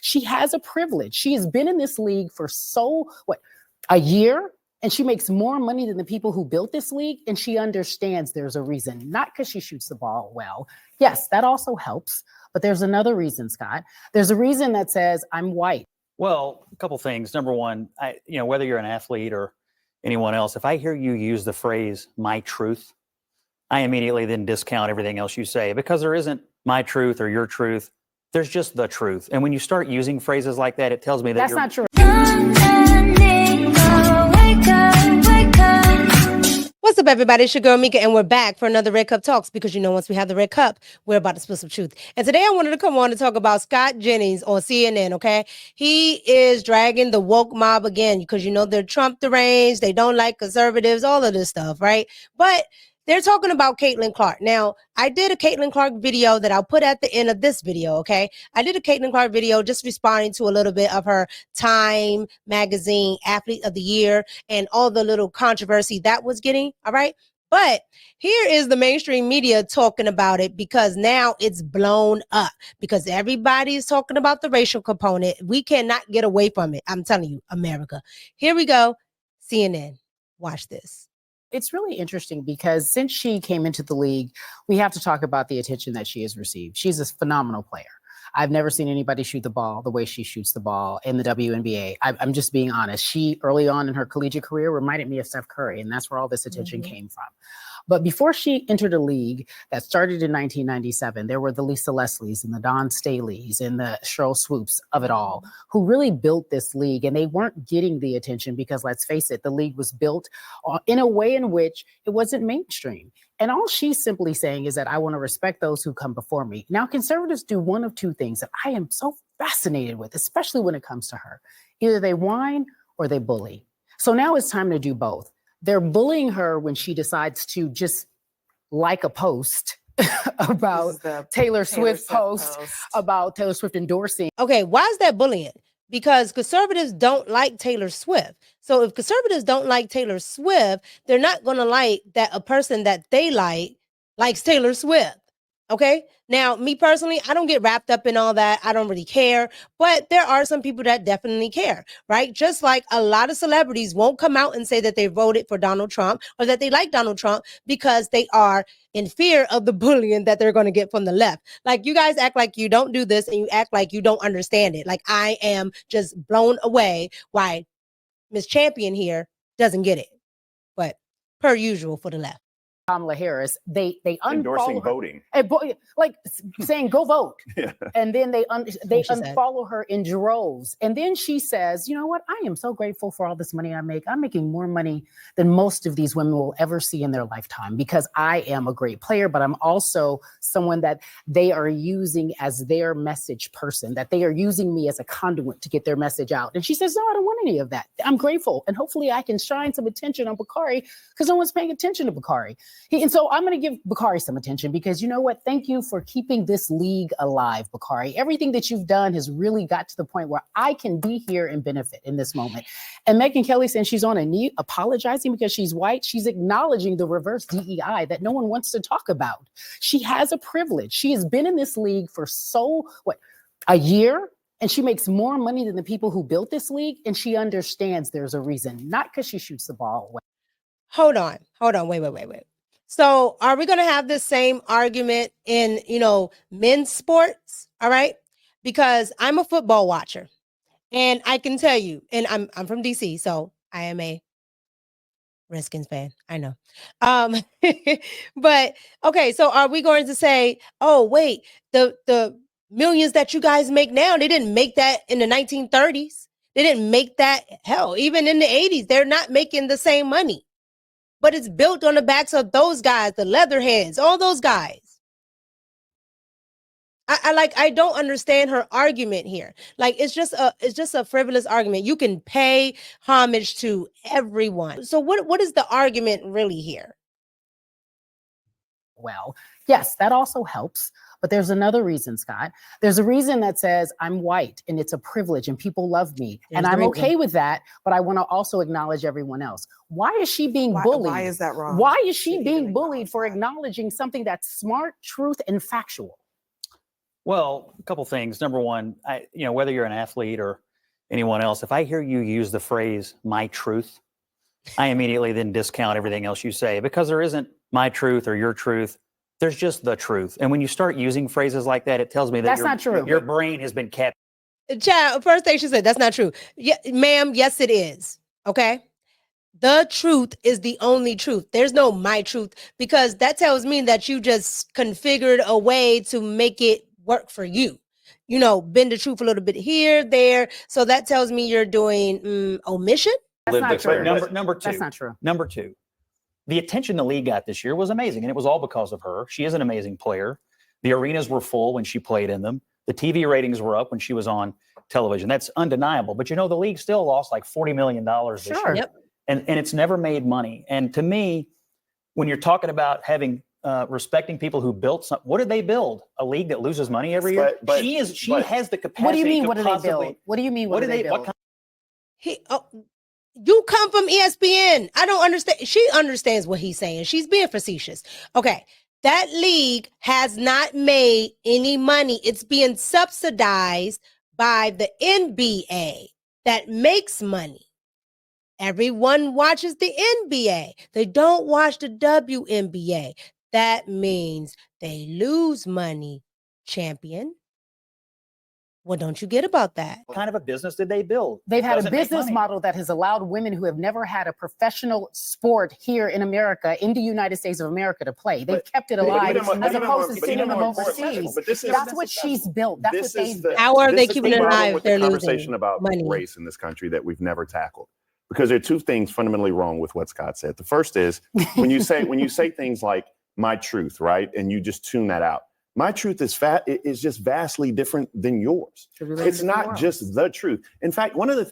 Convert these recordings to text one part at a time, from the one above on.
She has a privilege. She has been in this league for a year? And she makes more money than the people who built this league. And she understands there's a reason, not because she shoots the ball well. Yes, that also helps. But there's another reason, Scott. There's a reason that says I'm white. Well, a couple things. Number one, whether you're an athlete or anyone else, if I hear you use the phrase "my truth," I immediately then discount everything else you say, because there isn't my truth or your truth. There's just the truth. And when you start using phrases like that, it tells me that that's not true. What's up, everybody? It's your girl, Mika, and we're back for another Red Cup Talks, because you know once we have the Red Cup, we're about to spill some truth. And today I wanted to come on to talk about Scott Jennings on CNN, okay? He is dragging the woke mob again, because you know they're Trump deranged, they don't like conservatives, all of this stuff, right? But they're talking about Caitlin Clark. Now, I did a Caitlin Clark video that I'll put at the end of this video, okay? I did a Caitlin Clark video just responding to a little bit of her Time Magazine Athlete of the Year and all the little controversy that was getting, all right? But here is the mainstream media talking about it, because now it's blown up, because everybody is talking about the racial component. We cannot get away from it. I'm telling you, America. Here we go. CNN. Watch this. It's really interesting because since she came into the league, we have to talk about the attention that she has received. She's a phenomenal player. I've never seen anybody shoot the ball the way she shoots the ball in the WNBA. I'm just being honest. She, early on in her collegiate career, reminded me of Steph Curry, and that's where all this attention came from. But before she entered a league that started in 1997, there were the Lisa Leslies and the Dawn Staleys and the Cheryl Swoops of it all, who really built this league. And they weren't getting the attention because, let's face it, the league was built in a way in which it wasn't mainstream. And all she's simply saying is that I want to respect those who come before me. Now, conservatives do one of two things that I am so fascinated with, especially when it comes to her. Either they whine or they bully. So now it's time to do both. They're bullying her when she decides to just like a post about Taylor Swift post about Taylor Swift endorsing. Okay, why is that bullying? Because conservatives don't like Taylor Swift. So if conservatives don't like Taylor Swift, they're not going to like that a person that they like likes Taylor Swift. Okay. Now, me personally, I don't get wrapped up in all that. I don't really care. But there are some people that definitely care, right? Just like a lot of celebrities won't come out and say that they voted for Donald Trump or that they like Donald Trump because they are in fear of the bullying that they're going to get from the left. Like, you guys act like you don't do this and you act like you don't understand it. Like, I am just blown away why Miss Champion here doesn't get it. But per usual for the left. Kamala Harris, they endorsing unfollow her, voting, like saying go vote, yeah. And then they unfollow her in droves. And then she says, you know what? I am so grateful for all this money I make. I'm making more money than most of these women will ever see in their lifetime because I am a great player, but I'm also someone that they are using as their message person, that they are using me as a conduit to get their message out. And she says, no, I don't want any of that. I'm grateful, and hopefully I can shine some attention on Bakari because no one's paying attention to Bakari. And so I'm going to give Bakari some attention because, you know what? Thank you for keeping this league alive, Bakari. Everything that you've done has really got to the point where I can be here and benefit in this moment. And Megyn Kelly saying she's on a knee apologizing because she's white. She's acknowledging the reverse DEI that no one wants to talk about. She has a privilege. She has been in this league for a year? And she makes more money than the people who built this league. And she understands there's a reason, not because she shoots the ball well. Hold on. Wait. So are we going to have the same argument in, men's sports? All right. Because I'm a football watcher and I can tell you, and I'm from DC, so I am a Redskins fan. I know. But okay. So are we going to say, oh, wait, the millions that you guys make now, they didn't make that in the 1930s. They didn't make that. Hell, even in the 80s, they're not making the same money. But it's built on the backs of those guys, the Leatherheads, all those guys. I don't understand her argument here. Like, it's just a frivolous argument. You can pay homage to everyone. So what is the argument really here? Well, yes, that also helps. But there's another reason, Scott. There's a reason that says I'm white and it's a privilege and people love me. And I'm okay with that. But I want to also acknowledge everyone else. Why is she being bullied? Why is that wrong? Why is she being bullied for acknowledging something that's smart, truth, and factual? Well, a couple things. Number one, whether you're an athlete or anyone else, if I hear you use the phrase "my truth," I immediately then discount everything else you say because there isn't my truth or your truth. There's just the truth. And when you start using phrases like that, it tells me that That's not true. Your brain has been kept. Child, first thing she said, that's not true. Yeah, ma'am, yes, it is. Okay. The truth is the only truth. There's no my truth, because that tells me that you just configured a way to make it work for you. Bend the truth a little bit here, there. So that tells me you're doing omission. That's not true. Number two. That's not true. Number two, the attention the league got this year was amazing, and it was all because of her. She is an amazing player. The arenas were full when she played in them. The TV ratings were up when she was on television. That's undeniable. But the league still lost like $40 million this year. Yep. And it's never made money. And to me, when you're talking about having respecting people who built something, what did they build? A league that loses money every year? She has the capacity. What do you mean? To What do they build? What do you mean? What do they build? You come from ESPN. I don't understand. She understands what he's saying. She's being facetious. Okay. That league has not made any money. It's being subsidized by the NBA that makes money. Everyone watches the NBA. They don't watch the WNBA. That means they lose money, champion. What don't you get about that? What kind of a business did they build? They've had a business model that has allowed women who have never had a professional sport here in America, in the United States of America, to play. They've kept it alive as opposed to sending them overseas. That's what she's built. That's what they've built. How are they keeping it alive? They're losing conversation about race in this country that we've never tackled. Because there are two things fundamentally wrong with what Scott said. The first is when you say things like "my truth," right, and you just tune that out. My truth is just vastly different than yours. It's not just the truth. In fact, one of the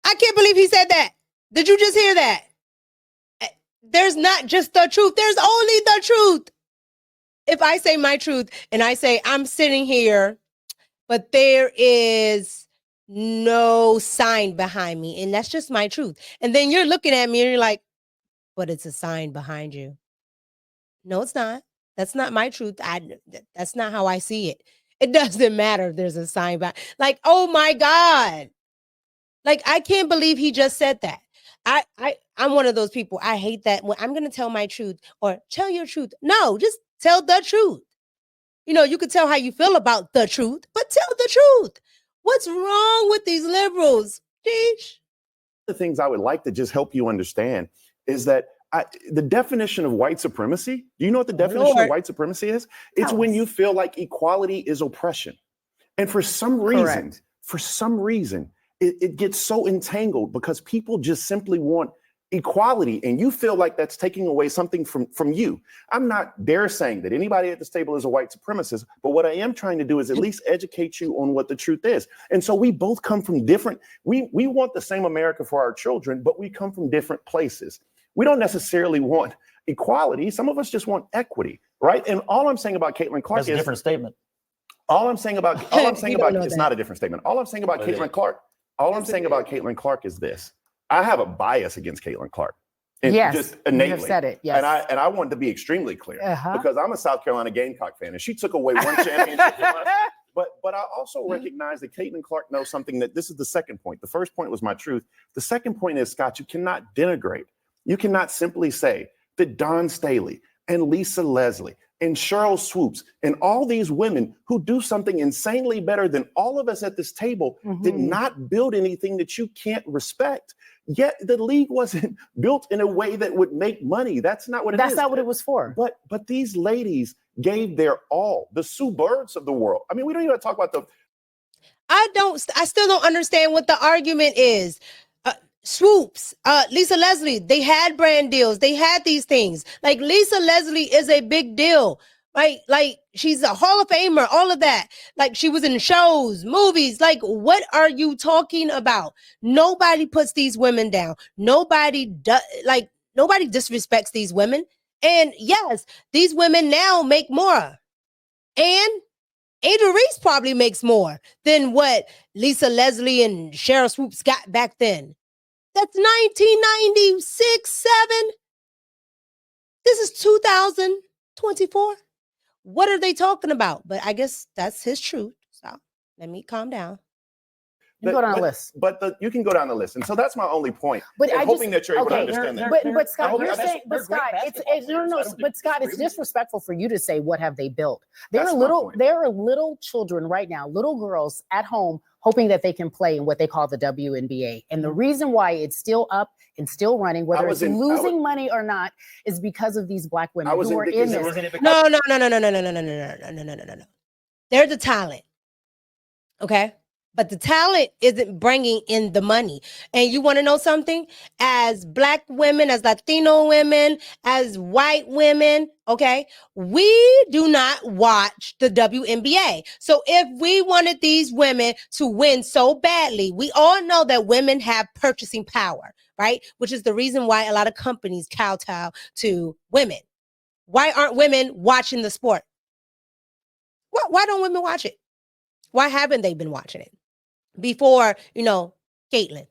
I can't believe he said that. Did you just hear that? There's not just the truth. There's only the truth. If I say my truth and I say I'm sitting here, but there is no sign behind me, and that's just my truth. And then you're looking at me and you're like, but it's a sign behind you. No, it's not. That's not my truth. That's not how I see it. It doesn't matter if there's a sign behind. Like, oh my God. Like, I can't believe he just said that. I'm one of those people. I hate that when I'm going to tell my truth or tell your truth. No, just tell the truth. You could tell how you feel about the truth, but tell the truth. What's wrong with these liberals? Sheesh. The things I would like to just help you understand is that the definition of white supremacy, do you know what the definition of white supremacy is? It's when you feel like equality is oppression. And for some reason, it gets so entangled because people just simply want equality, and you feel like that's taking away something from you. I'm not dare saying that anybody at this table is a white supremacist, but what I am trying to do is at least educate you on what the truth is. And so we both come from different, we want the same America for our children, but we come from different places. We don't necessarily want equality. Some of us just want equity, right? And all I'm saying about Caitlin Clark is a different statement. All I'm saying about it's not a different statement. All I'm saying about Caitlin Clark is this. I have a bias against Caitlin Clark. Yes, just innately. You have said it. Yes. And I wanted to be extremely clear because I'm a South Carolina Gamecock fan, and she took away one championship from us. But I also recognize that Caitlin Clark knows something. That this is the second point. The first point was my truth. The second point is, Scott, you cannot denigrate. You cannot simply say that Dawn Staley and Lisa Leslie and Cheryl Swoops and all these women who do something insanely better than all of us at this table did not build anything that you can't respect. Yet the league wasn't built in a way that would make money. That's not what it is. That's not what it was for. But these ladies gave their all. The Sue Birds of the world. I mean, we don't even talk about the. I still don't understand what the argument is. Swoops, Lisa Leslie, they had brand deals. They had these things. Like, Lisa Leslie is a big deal, right? Like, she's a Hall of Famer, all of that. Like, she was in shows, movies. Like, what are you talking about? Nobody puts these women down. Nobody disrespects these women. And yes, these women now make more. And Angel Reese probably makes more than what Lisa Leslie and Cheryl Swoops got back then. That's 1996, 7. This is 2024. What are they talking about? But I guess that's his truth. So let me calm down. You go down the list. But you can go down the list. And so that's my only point. But and I hoping just, that you're able to okay, understand that. But Scott, you're saying, but they're great Scott, it's basketball no, players. I no, don't but Scott, it's disagree with you. disrespectful for you to say what have they built. There That's are my point. little children right now, little girls at home hoping that they can play in what they call the WNBA. And the reason why it's still up and still running, whether it's losing money or not, is because of these Black women who are in this. No. They're the talent. Okay. But the talent isn't bringing in the money. And you want to know something? As Black women, as Latino women, as white women, okay, we do not watch the WNBA. So if we wanted these women to win so badly, we all know that women have purchasing power, right? Which is the reason why a lot of companies kowtow to women. Why aren't women watching the sport? Why don't women watch it? Why haven't they been watching it? Before, Caitlyn.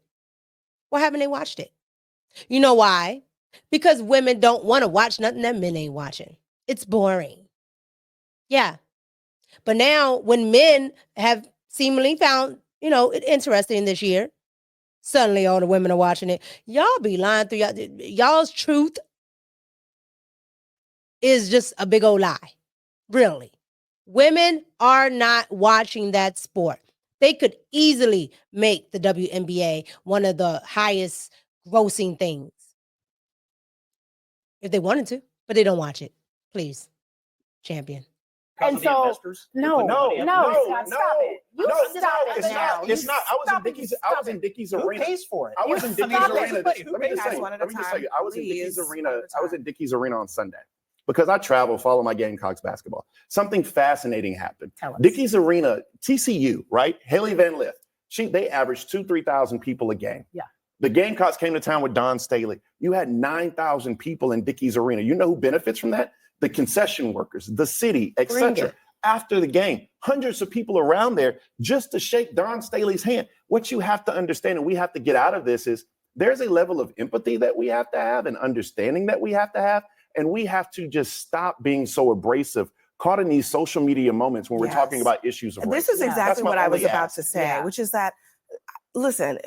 Why haven't they watched it? You know why? Because women don't want to watch nothing that men ain't watching. It's boring. Yeah. But now when men have seemingly found, it interesting this year, suddenly all the women are watching it. Y'all be lying through y'all's truth is just a big old lie. Really. Women are not watching that sport. They could easily make the WNBA one of the highest grossing things if they wanted to, but they don't watch it. Please, champion. And so, no, Scott, stop it. You stop it now. It's not. I was in Dickey's arena. Who pays for it? I was in Dickey's arena. Let me just tell you. I was in Please. Dickey's arena. I was in Dickey's arena on Sunday because I travel, follow my Gamecocks basketball. Something fascinating happened. Tell us. Dickey's arena, TCU, right? Haley Van Lith. They averaged 2,000-3,000 people a game. Yeah. The Gamecocks came to town with Don Staley. You had 9,000 people in Dickey's arena. You know who benefits from that? The concession workers, the city, etc. After the game, hundreds of people around there just to shake Don Staley's hand. What you have to understand, and we have to get out of this, is there's a level of empathy that we have to have and understanding that we have to have. And we have to just stop being so abrasive, caught in these social media moments when we're talking about issues of race. This is exactly what I was about to say, which is that, listen,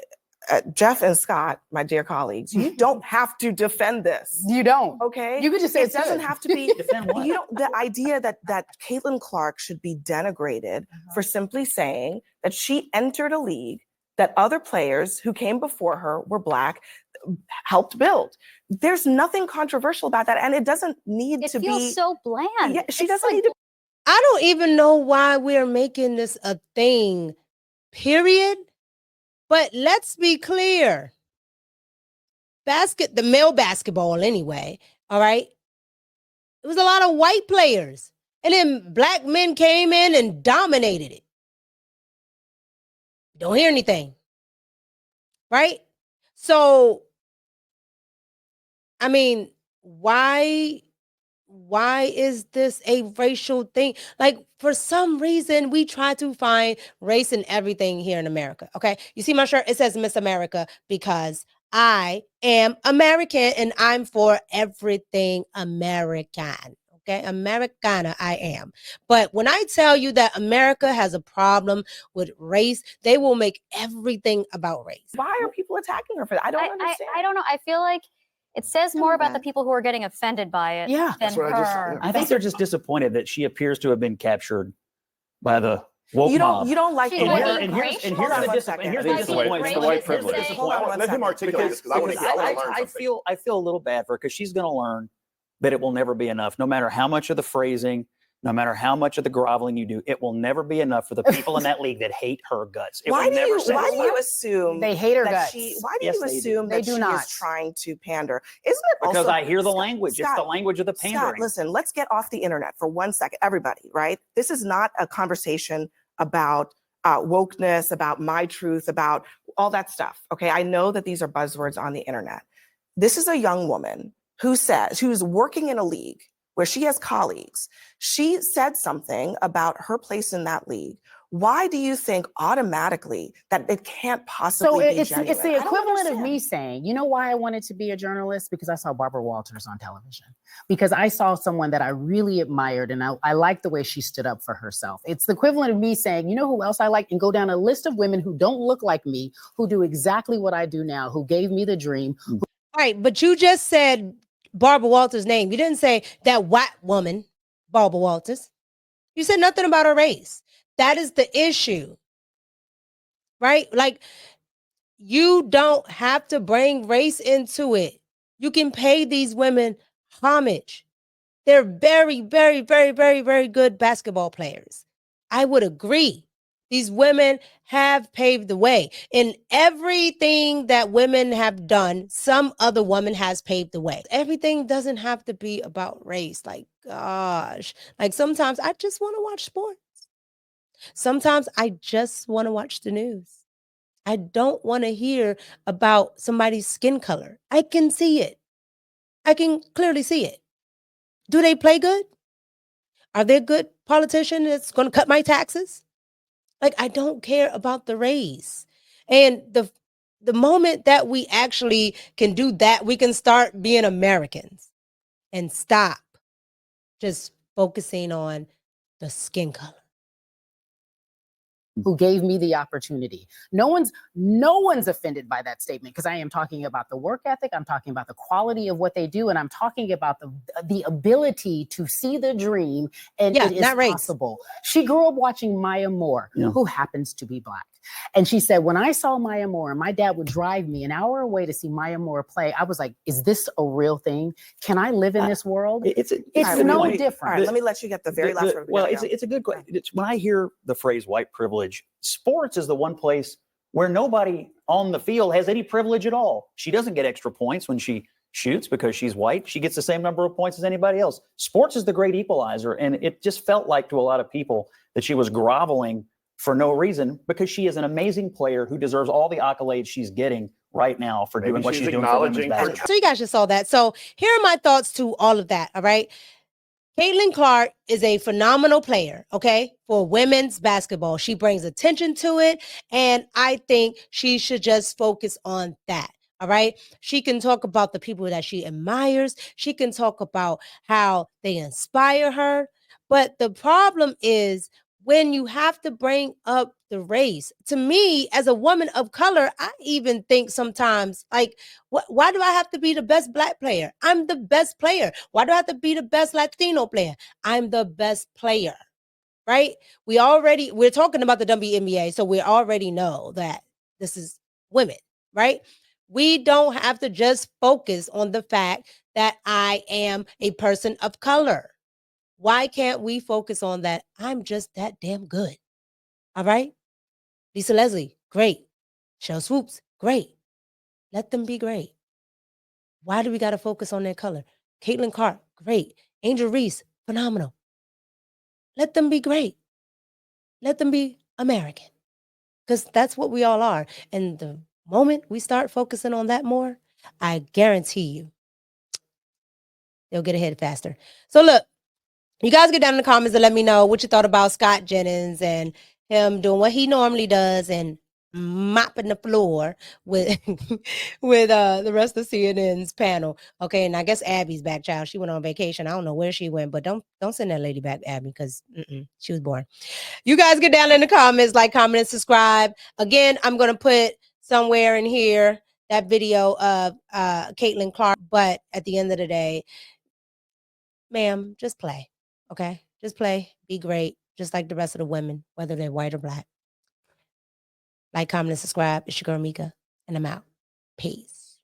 Jeff and Scott, my dear colleagues, you don't have to defend this. You don't. Okay? You could just say it doesn't have to be. Defend what? The idea that Caitlin Clark should be denigrated for simply saying that she entered a league that other players who came before her were Black, helped build. There's nothing controversial about that, and it doesn't need to be. It feels so bland. Yeah, she doesn't need to. I don't even know why we're making this a thing, period. But let's be clear. The male basketball anyway, all right? It was a lot of white players. And then Black men came in and dominated it. Don't hear anything. Right? So, I mean, why is this a racial thing? Like, for some reason, we try to find race in everything here in America, okay? You see my shirt? It says Miss America because I am American and I'm for everything American, okay? Americana, I am. But when I tell you that America has a problem with race, they will make everything about race. Why are people attacking her for that? I don't understand. I don't know. I feel like it says more about the people who are getting offended by it than that's what her. I think they're just disappointed that she appears to have been captured by the woke mob. You don't like She's the like, word. And here's the Hold on one second. disappointment. It's the white privilege. Hold on one Let him second. articulate this because I want to learn I something. feel a little bad for her because she's going to learn that it will never be enough. No matter how much of the phrasing, no matter how much of the groveling you do, it will never be enough for the people in that league that hate her guts. It Why will do never you satisfy. assume They hate her that guts. why do Yes, you they do. assume They that do she not. is trying to pander? Isn't it Because also, I hear the Scott, language. It's the language of the pandering. Scott, listen, let's get off the internet for 1 second. Everybody, right? This is not a conversation about wokeness, about my truth, about all that stuff. Okay, I know that these are buzzwords on the internet. This is a young woman who's working in a league where she has colleagues. She said something about her place in that league why do you think automatically that it can't So possibly be it's genuine? the I don't equivalent of me understand. saying, you know why I wanted to be a journalist? Because I saw Barbara Walters on television. Because I saw someone that I really admired and I liked the way she stood up for herself. It's the equivalent of me saying, you know who else I like? And go down a list of women who don't look like me, who do exactly what I do now, who gave me the dream. All right, but you just said Barbara Walters' name. You didn't say that white woman, Barbara Walters. You said nothing about her race. That is the issue, right? Like, you don't have to bring race into it. You can pay these women homage. They're very, very, very, very, very good basketball players. I would agree. These women have paved the way. In everything that women have done, some other woman has paved the way. Everything doesn't have to be about race. Like, gosh. Like, sometimes I just want to watch sports. Sometimes I just want to watch the news. I don't want to hear about somebody's skin color. I can see it. I can clearly see it. Do they play good? Are they a good politician that's going to cut my taxes? Like, I don't care about the race. And the moment that we actually can do that, we can start being Americans and stop just focusing on the skin color. Who gave me the opportunity. No one's offended by that statement because I am talking about the work ethic, I'm talking about the quality of what they do, and I'm talking about the ability to see the dream, and it is possible. She grew up watching Maya Moore, who happens to be Black. And she said, when I saw Maya Moore, and my dad would drive me an hour away to see Maya Moore play, I was like, is this a real thing? Can I live in this world? It's no different. All right, let me let you get the very last word. Well, it's a good question. When I hear the phrase white privilege, sports is the one place where nobody on the field has any privilege at all. She doesn't get extra points when she shoots because she's white. She gets the same number of points as anybody else. Sports is the great equalizer. And it just felt like to a lot of people that she was groveling for no reason because she is an amazing player who deserves all the accolades she's getting right now for doing what she's doing for women's basketball. So you guys just saw that. So here are my thoughts to all of that, all right? Caitlin Clark is a phenomenal player, okay, for women's basketball. She brings attention to it, and I think she should just focus on that. All right. She can talk about the people that she admires. She can talk about how they inspire her. But the problem is when you have to bring up the race. To me, as a woman of color, I even think sometimes, like, why do I have to be the best Black player? I'm the best player. Why do I have to be the best Latino player? I'm the best player, right? We're talking about the WNBA, so we already know that this is women, right? We don't have to just focus on the fact that I am a person of color. Why can't we focus on that? I'm just that damn good. All right? Lisa Leslie, great. Shell Swoops, great. Let them be great. Why do we got to focus on their color? Caitlin Clark, great. Angel Reese, phenomenal. Let them be great. Let them be American. Because that's what we all are. And the moment we start focusing on that more, I guarantee you, they'll get ahead faster. So look, you guys get down in the comments and let me know what you thought about Scott Jennings and him doing what he normally does and mopping the floor with with the rest of CNN's panel. Okay, and I guess Abby's back, child. She went on vacation. I don't know where she went, but don't send that lady back, Abby, because she was born. You guys get down in the comments, like, comment, and subscribe. Again, I'm gonna put somewhere in here that video of Caitlin Clark. But at the end of the day, ma'am, just play. Okay, just play, be great, just like the rest of the women, whether they're white or Black. Like, comment, and subscribe. It's your girl Mika, and I'm out. Peace.